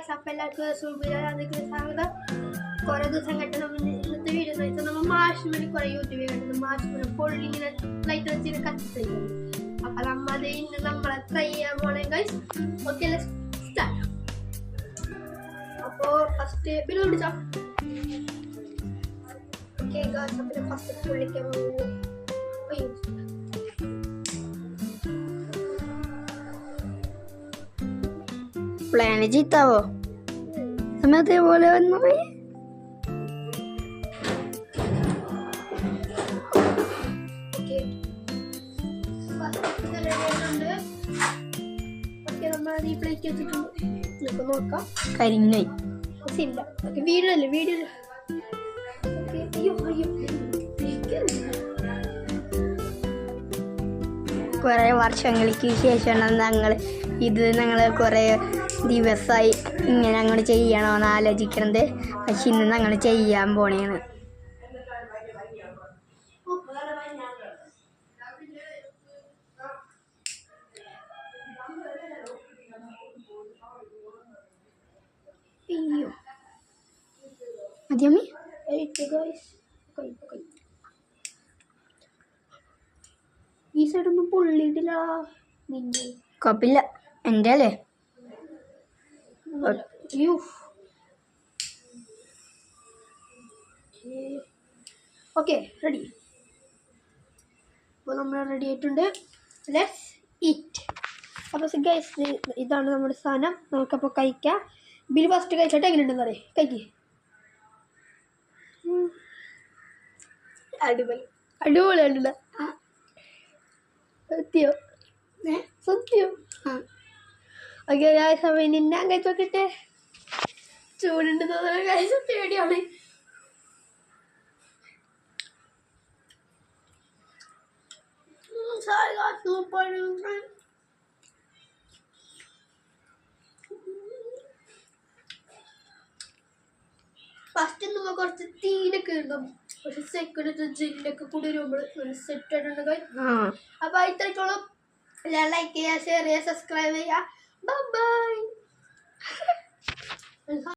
Guys, അപ്പം എല്ലാവർക്കും സ്വാഗതം. കുറേ ദിവസം കെട്ടണം ഇന്നത്തെ വീഡിയോ എന്ന് വെച്ചാൽ നമ്മൾ മാഷ്മല് കുറേ യൂട്യൂബിൽ കണ്ടത് മാഷ്മല് പൊള്ളി ഇങ്ങനെ ലൈറ്റ് വെച്ചിട്ട് കത്തിക്കുന്നത്. അപ്പം നമ്മൾ ഇന്ന് നമ്മളെ ട്രൈ ചെയ്യാൻ പോണേ ഗൈസ്. Okay, start. അപ്പോൾ ഫസ്റ്റ് ബില്ല് പിടിച്ചോ. ഓക്കെ ഗൈസ്, അപ്പം ഫസ്റ്റ് പൊള്ളിക്കാൻ പോകുന്നു. പ്ലാന് ചീത്താവോ സമയത്തെ പോലെ വന്നു പോയി. കരിഞ്ഞായി വീഡിയോ കുറെ വർഷങ്ങൾക്ക് ശേഷമാണ് ഞങ്ങൾ കുറെ ദിവസമായി ഇങ്ങനെ അങ്ങോട്ട് ചെയ്യണമെന്ന് ആലോചിക്കണത്. പക്ഷെ ഇന്ന് ഞങ്ങൾ ചെയ്യാൻ പോണേന്ന്. മതിയമ്മി ഈ സൈഡൊന്നും പൊള്ളിയിട്ടില്ല. കുഴപ്പമില്ല, എൻ്റെ അല്ലേ. Okay, ready. അപ്പോൾ നമ്മൾ റെഡി ആയിട്ടുണ്ട്. Let's eat. അപ്പോൾ ഗൈസ്, ഇതാണ് നമ്മുടെ സാധനം. നമുക്കപ്പോൾ കഴിക്കാം. ബിൽ ഫസ്റ്റ് കഴിച്ചിട്ട് എങ്ങനെയുണ്ടെന്ന് പറയും. കഴിക്കേ. അടിപൊളിയായിട്ടുള്ള സത്യം സത്യം. ഓക്കെ ഗൈസ്, അപ്പോൾ ഇനി ഞാൻ കഴിച്ച് നോക്കട്ടെ. ചൂടുണ്ട് തോന്നുന്നു ഗൈസ്, പേടിയാണ്. ഫസ്റ്റ് നമ്മൾ കുറച്ച് തീനൊക്കെ ഉണ്ടാവും, പക്ഷെ സെക്കൻഡ് ജില്ലൊക്കെ കൂടി വരുമ്പോൾ ഒരു സെറ്റ് ആയിട്ടുണ്ട്. അപ്പൊ ഇത്രത്തോളം ലൈക്ക് ചെയ്യുക, ഷെയർ ചെയ്യുക, സബ്സ്ക്രൈബ് ചെയ്യുക. ബൈ.